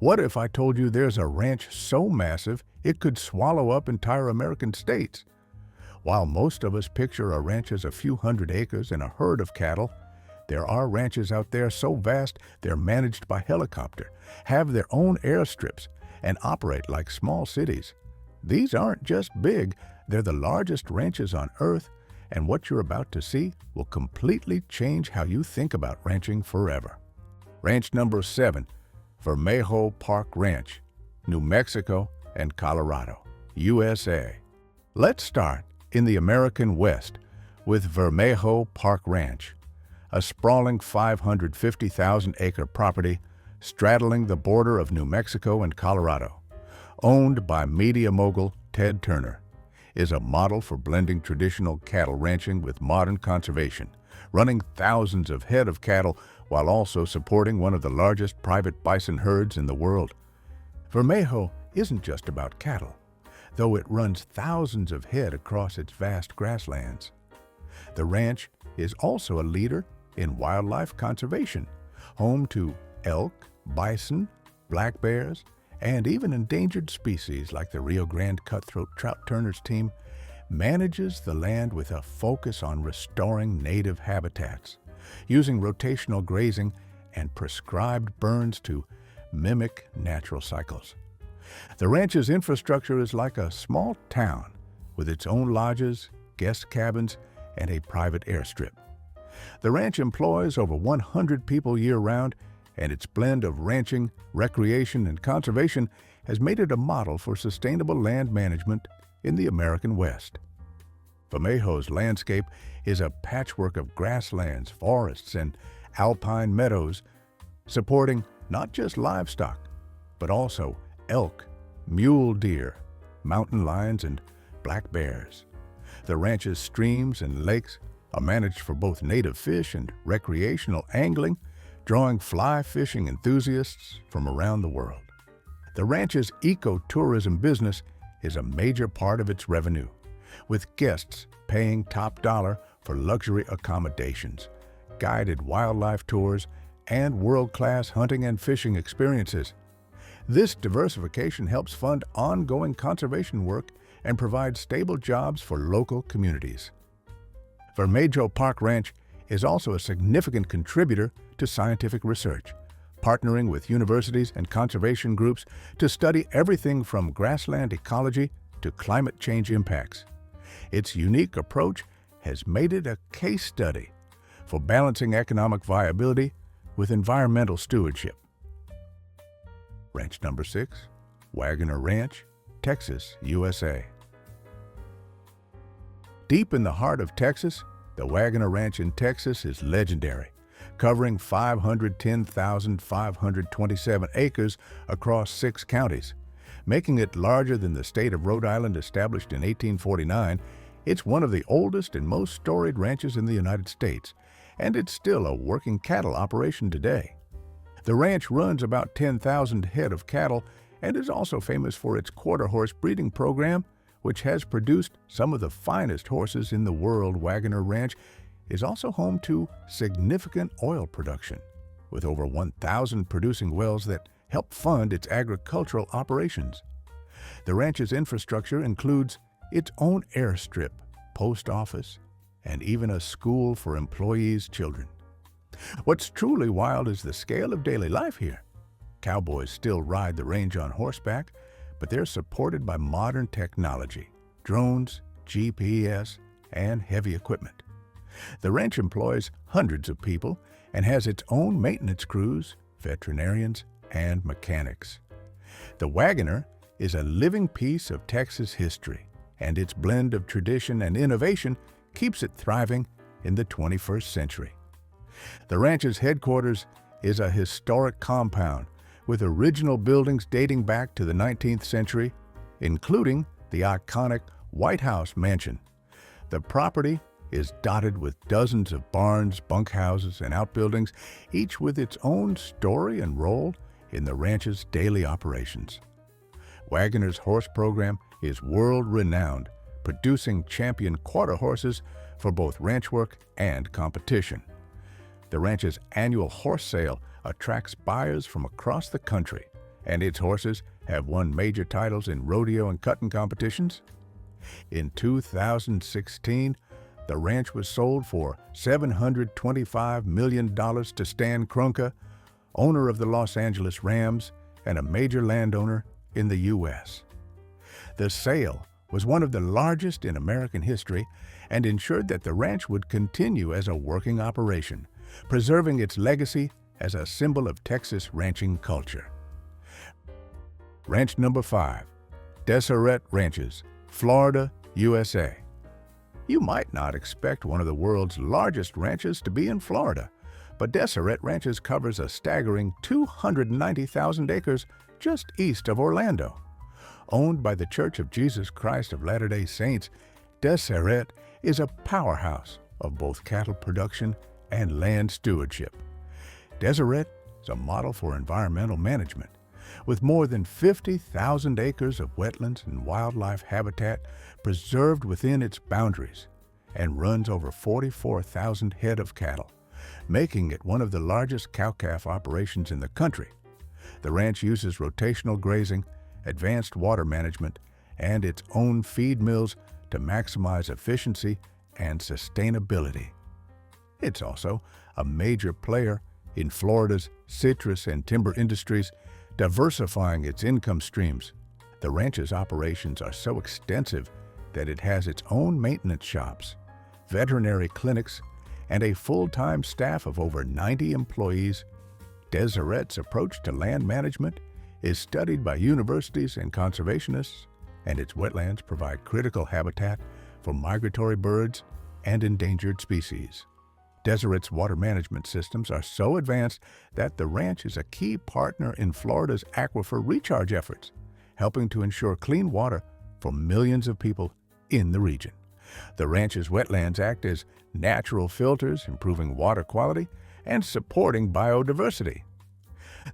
What if I told you there's a ranch so massive it could swallow up entire American states? While most of us picture a ranch as a few hundred acres and a herd of cattle, there are ranches out there so vast they're managed by helicopter, have their own airstrips, and operate like small cities. These aren't just big, they're the largest ranches on Earth, and what you're about to see will completely change how you think about ranching forever. Ranch number 7, Vermejo Park Ranch, New Mexico and Colorado, USA. Let's start in the American West with Vermejo Park Ranch, a sprawling 550,000-acre property straddling the border of New Mexico and Colorado, owned by media mogul Ted Turner, is a model for blending traditional cattle ranching with modern conservation, running thousands of head of cattle while also supporting one of the largest private bison herds in the world. Vermejo isn't just about cattle, though it runs thousands of head across its vast grasslands. The ranch is also a leader in wildlife conservation, home to elk, bison, black bears, and even endangered species like the Rio Grande cutthroat trout Turner's team manages the land with a focus on restoring native habitats, using rotational grazing and prescribed burns to mimic natural cycles. The ranch's infrastructure is like a small town with its own lodges, guest cabins, and a private airstrip. The ranch employs over 100 people year-round, and its blend of ranching, recreation, and conservation has made it a model for sustainable land management in the American West. Vermejo's landscape is a patchwork of grasslands, forests, and alpine meadows, supporting not just livestock, but also elk, mule deer, mountain lions, and black bears. The ranch's streams and lakes are managed for both native fish and recreational angling, drawing fly fishing enthusiasts from around the world. The ranch's ecotourism business is a major part of its revenue, with guests paying top dollar for luxury accommodations, guided wildlife tours, and world-class hunting and fishing experiences. This diversification helps fund ongoing conservation work and provides stable jobs for local communities. Vermejo Park Ranch is also a significant contributor to scientific research, partnering with universities and conservation groups to study everything from grassland ecology to climate change impacts. Its unique approach has made it a case study for balancing economic viability with environmental stewardship. Ranch number 6, Waggoner Ranch, Texas, USA. Deep in the heart of Texas, the Waggoner Ranch in Texas is legendary, covering 510,527 acres across 6 counties. Making it larger than the state of Rhode Island established in 1849, it's one of the oldest and most storied ranches in the United States, and it's still a working cattle operation today. The ranch runs about 10,000 head of cattle and is also famous for its quarter-horse breeding program, which has produced some of the finest horses in the world. Waggoner Ranch is also home to significant oil production, with over 1,000 producing wells that help fund its agricultural operations. The ranch's infrastructure includes its own airstrip, post office, and even a school for employees' children. What's truly wild is the scale of daily life here. Cowboys still ride the range on horseback, but they're supported by modern technology, drones, GPS, and heavy equipment. The ranch employs hundreds of people and has its own maintenance crews, veterinarians, and mechanics. The Waggoner is a living piece of Texas history, and its blend of tradition and innovation keeps it thriving in the 21st century. The ranch's headquarters is a historic compound with original buildings dating back to the 19th century, including the iconic White House mansion. The property is dotted with dozens of barns, bunkhouses, and outbuildings, each with its own story and role in the ranch's daily operations. Waggoner's horse program is world-renowned, producing champion quarter horses for both ranch work and competition. The ranch's annual horse sale attracts buyers from across the country, and its horses have won major titles in rodeo and cutting competitions. In 2016, the ranch was sold for $725 million to Stan Kroenke, owner of the Los Angeles Rams and a major landowner in the U.S. The sale was one of the largest in American history and ensured that the ranch would continue as a working operation, preserving its legacy as a symbol of Texas ranching culture. Ranch number 5, Deseret Ranches, Florida, USA. You might not expect one of the world's largest ranches to be in Florida, but Deseret Ranches covers a staggering 290,000 acres just east of Orlando. Owned by the Church of Jesus Christ of Latter-day Saints, Deseret is a powerhouse of both cattle production and land stewardship. Deseret is a model for environmental management, with more than 50,000 acres of wetlands and wildlife habitat preserved within its boundaries, and runs over 44,000 head of cattle, making it one of the largest cow-calf operations in the country. The ranch uses rotational grazing, advanced water management, and its own feed mills to maximize efficiency and sustainability. It's also a major player in Florida's citrus and timber industries, diversifying its income streams. The ranch's operations are so extensive that it has its own maintenance shops, veterinary clinics, and a full-time staff of over 90 employees. Deseret's approach to land management is studied by universities and conservationists, and its wetlands provide critical habitat for migratory birds and endangered species. Deseret's water management systems are so advanced that the ranch is a key partner in Florida's aquifer recharge efforts, helping to ensure clean water for millions of people in the region. The ranch's wetlands act as natural filters, improving water quality and supporting biodiversity.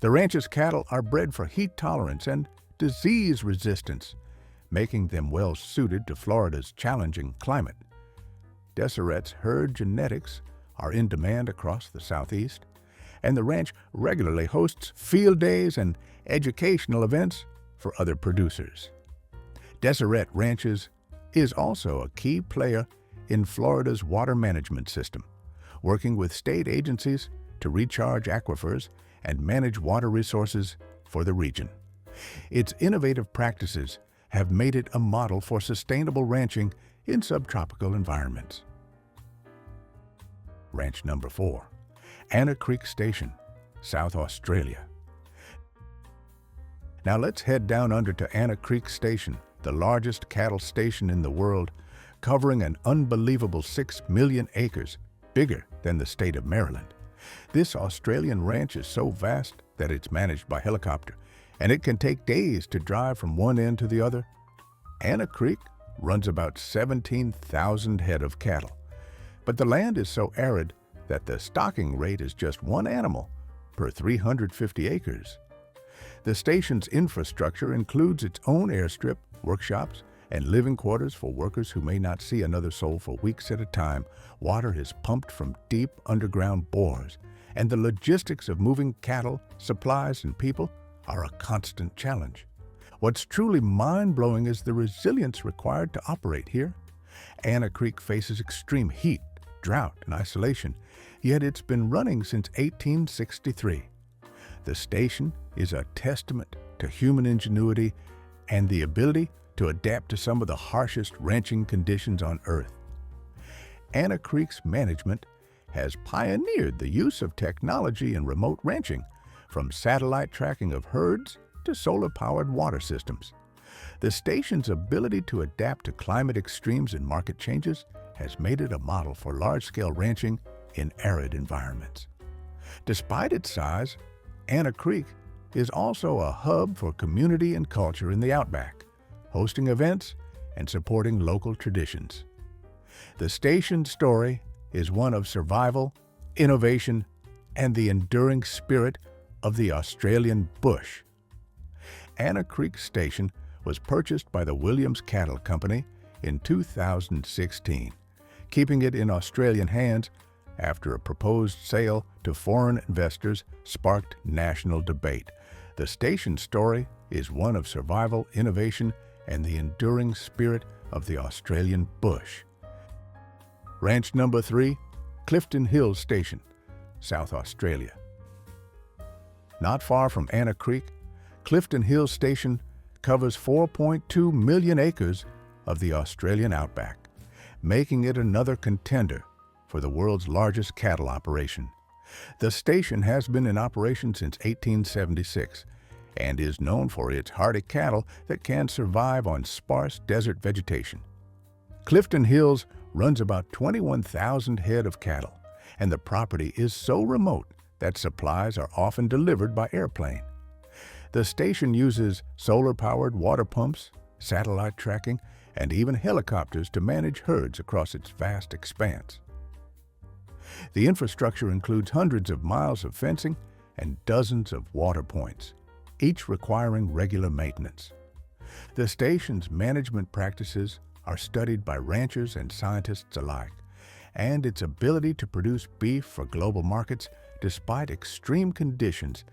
The ranch's cattle are bred for heat tolerance and disease resistance, making them well suited to Florida's challenging climate. Deseret's herd genetics are in demand across the Southeast, and the ranch regularly hosts field days and educational events for other producers. Deseret Ranches is also a key player in Florida's water management system, working with state agencies to recharge aquifers and manage water resources for the region. Its innovative practices have made it a model for sustainable ranching in subtropical environments. Ranch number 4, Anna Creek Station, South Australia. Now let's head down under to Anna Creek Station, the largest cattle station in the world, covering an unbelievable 6 million acres, bigger than the state of Maryland. This Australian ranch is so vast that it's managed by helicopter, and it can take days to drive from one end to the other. Anna Creek runs about 17,000 head of cattle, but the land is so arid that the stocking rate is just one animal per 350 acres. The station's infrastructure includes its own airstrip, workshops, and living quarters for workers who may not see another soul for weeks at a time. Water is pumped from deep underground bores, and the logistics of moving cattle, supplies, and people are a constant challenge. What's truly mind-blowing is the resilience required to operate here. Anna Creek faces extreme heat, drought, and isolation, yet it's been running since 1863. The station is a testament to human ingenuity and the ability to adapt to some of the harshest ranching conditions on Earth. Anna Creek's management has pioneered the use of technology in remote ranching, from satellite tracking of herds to solar-powered water systems. The station's ability to adapt to climate extremes and market changes has made it a model for large-scale ranching in arid environments. Despite its size, Anna Creek is also a hub for community and culture in the outback, hosting events and supporting local traditions. The station's story is one of survival, innovation, and the enduring spirit of the Australian bush. Anna Creek Station was purchased by the Williams Cattle Company in 2016, keeping it in Australian hands after a proposed sale to foreign investors sparked national debate. The station's story is one of survival, innovation, and the enduring spirit of the Australian bush. Ranch number 3, Clifton Hills Station, South Australia. Not far from Anna Creek, Clifton Hills Station covers 4.2 million acres of the Australian outback, making it another contender for the world's largest cattle operation. The station has been in operation since 1876 and is known for its hardy cattle that can survive on sparse desert vegetation. Clifton Hills runs about 21,000 head of cattle, and the property is so remote that supplies are often delivered by airplane. The station uses solar-powered water pumps, satellite tracking, and even helicopters to manage herds across its vast expanse. The infrastructure includes hundreds of miles of fencing and dozens of water points, each requiring regular maintenance. The station's management practices are studied by ranchers and scientists alike, and its ability to produce beef for global markets despite extreme conditions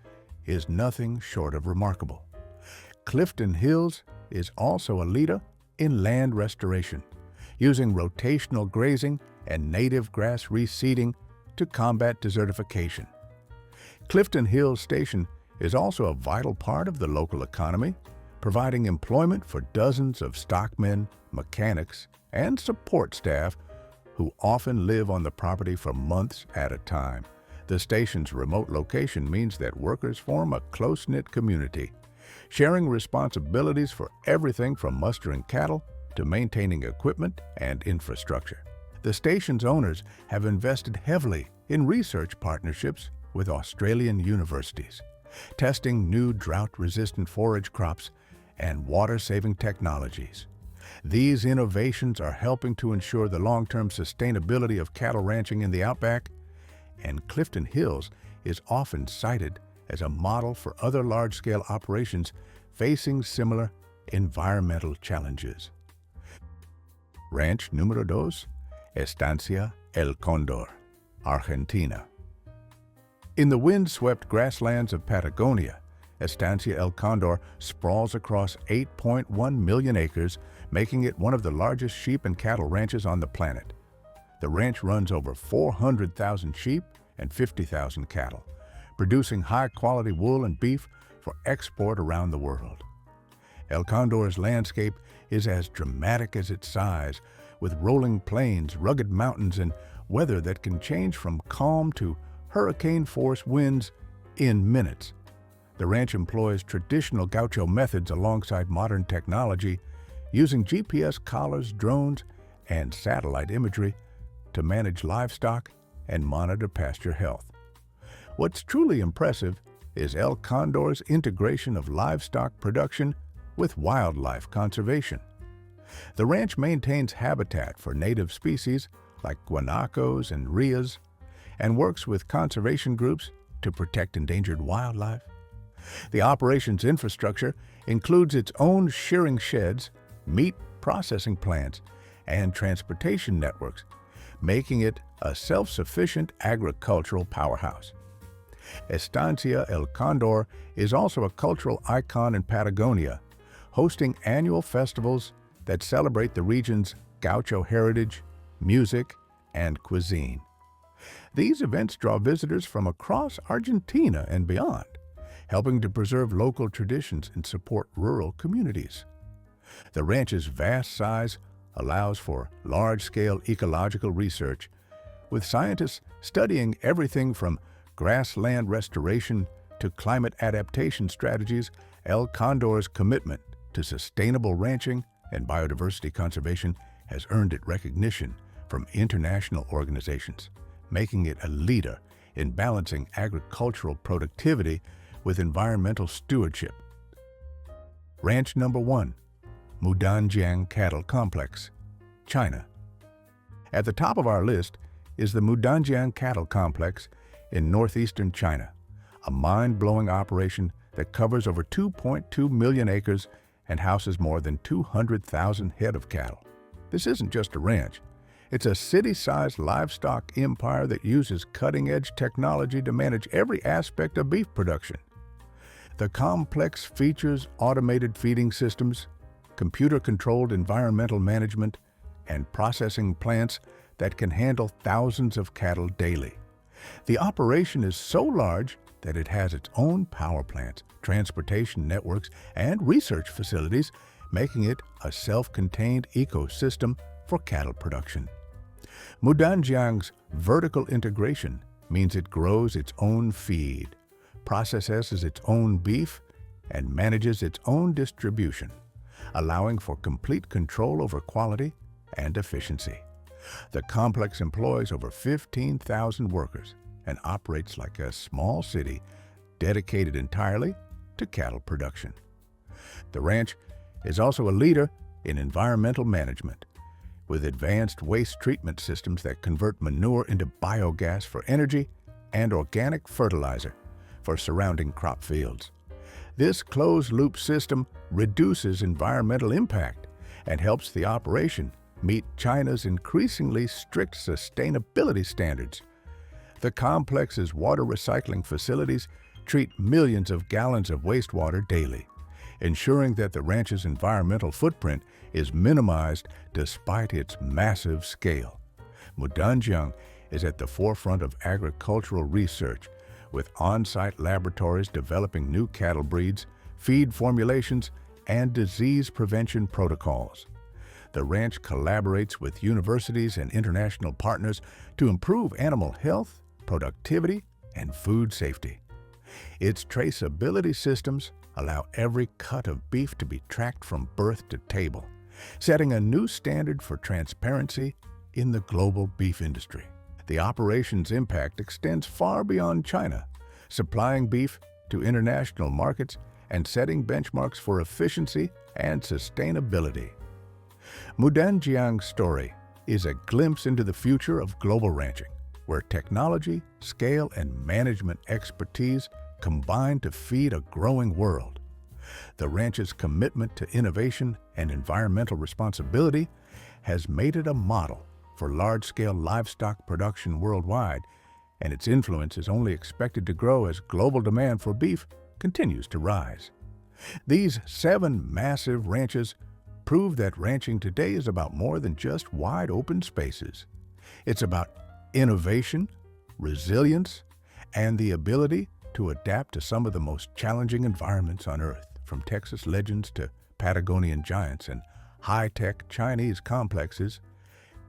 is nothing short of remarkable. Clifton Hills is also a leader in land restoration, using rotational grazing and native grass reseeding to combat desertification. Clifton Hills Station is also a vital part of the local economy, providing employment for dozens of stockmen, mechanics, and support staff who often live on the property for months at a time. The station's remote location means that workers form a close-knit community, sharing responsibilities for everything from mustering cattle to maintaining equipment and infrastructure. The station's owners have invested heavily in research partnerships with Australian universities, testing new drought-resistant forage crops and water-saving technologies. These innovations are helping to ensure the long-term sustainability of cattle ranching in the outback, and Clifton Hills is often cited as a model for other large-scale operations facing similar environmental challenges. Ranch número 2, Estancia El Condor, Argentina. In the wind-swept grasslands of Patagonia, Estancia El Condor sprawls across 8.1 million acres, making it one of the largest sheep and cattle ranches on the planet. The ranch runs over 400,000 sheep and 50,000 cattle, producing high-quality wool and beef for export around the world. El Condor's landscape is as dramatic as its size, with rolling plains, rugged mountains, and weather that can change from calm to hurricane-force winds in minutes. The ranch employs traditional gaucho methods alongside modern technology, using GPS collars, drones, and satellite imagery to manage livestock and monitor pasture health. What's truly impressive is El Condor's integration of livestock production with wildlife conservation. The ranch maintains habitat for native species like guanacos and rheas, and works with conservation groups to protect endangered wildlife. The operation's infrastructure includes its own shearing sheds, meat processing plants, and transportation networks, making it a self-sufficient agricultural powerhouse. Estancia El Condor is also a cultural icon in Patagonia, hosting annual festivals that celebrate the region's gaucho heritage, music, and cuisine. These events draw visitors from across Argentina and beyond, helping to preserve local traditions and support rural communities. The ranch's vast size allows for large-scale ecological research, with scientists studying everything from grassland restoration to climate adaptation strategies. El Condor's commitment to sustainable ranching and biodiversity conservation has earned it recognition from international organizations, making it a leader in balancing agricultural productivity with environmental stewardship. Ranch number 1, Mudanjiang Cattle Complex, China. At the top of our list is the Mudanjiang Cattle Complex in northeastern China, a mind-blowing operation that covers over 2.2 million acres and houses more than 200,000 head of cattle. This isn't just a ranch. It's a city-sized livestock empire that uses cutting-edge technology to manage every aspect of beef production. The complex features automated feeding systems, computer-controlled environmental management, and processing plants that can handle thousands of cattle daily. The operation is so large that it has its own power plants, transportation networks, and research facilities, making it a self-contained ecosystem for cattle production. Mudanjiang's vertical integration means it grows its own feed, processes its own beef, and manages its own distribution, allowing for complete control over quality and efficiency. The complex employs over 15,000 workers and operates like a small city dedicated entirely to cattle production. The ranch is also a leader in environmental management, with advanced waste treatment systems that convert manure into biogas for energy and organic fertilizer for surrounding crop fields. This closed-loop system reduces environmental impact and helps the operation meet China's increasingly strict sustainability standards. The complex's water recycling facilities treat millions of gallons of wastewater daily, ensuring that the ranch's environmental footprint is minimized despite its massive scale. Mudanjiang is at the forefront of agricultural research, with on-site laboratories developing new cattle breeds, feed formulations, and disease prevention protocols. The ranch collaborates with universities and international partners to improve animal health, productivity, and food safety. Its traceability systems allow every cut of beef to be tracked from birth to table, setting a new standard for transparency in the global beef industry. The operation's impact extends far beyond China, supplying beef to international markets and setting benchmarks for efficiency and sustainability. Mudanjiang's story is a glimpse into the future of global ranching, where technology, scale, and management expertise combine to feed a growing world. The ranch's commitment to innovation and environmental responsibility has made it a model for large-scale livestock production worldwide, and its influence is only expected to grow as global demand for beef continues to rise. These 7 massive ranches prove that ranching today is about more than just wide open spaces. It's about innovation, resilience, and the ability to adapt to some of the most challenging environments on Earth, from Texas legends to Patagonian giants and high-tech Chinese complexes.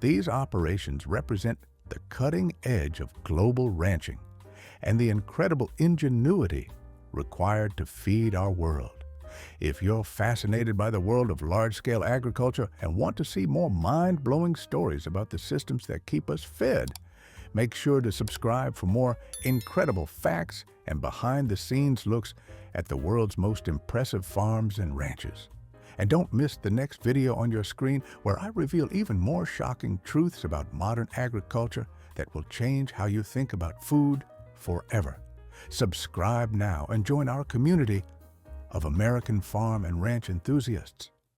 These operations represent the cutting edge of global ranching and the incredible ingenuity required to feed our world. If you're fascinated by the world of large-scale agriculture and want to see more mind-blowing stories about the systems that keep us fed, make sure to subscribe for more incredible facts and behind-the-scenes looks at the world's most impressive farms and ranches. And don't miss the next video on your screen, where I reveal even more shocking truths about modern agriculture that will change how you think about food forever. Subscribe now and join our community of American farm and ranch enthusiasts.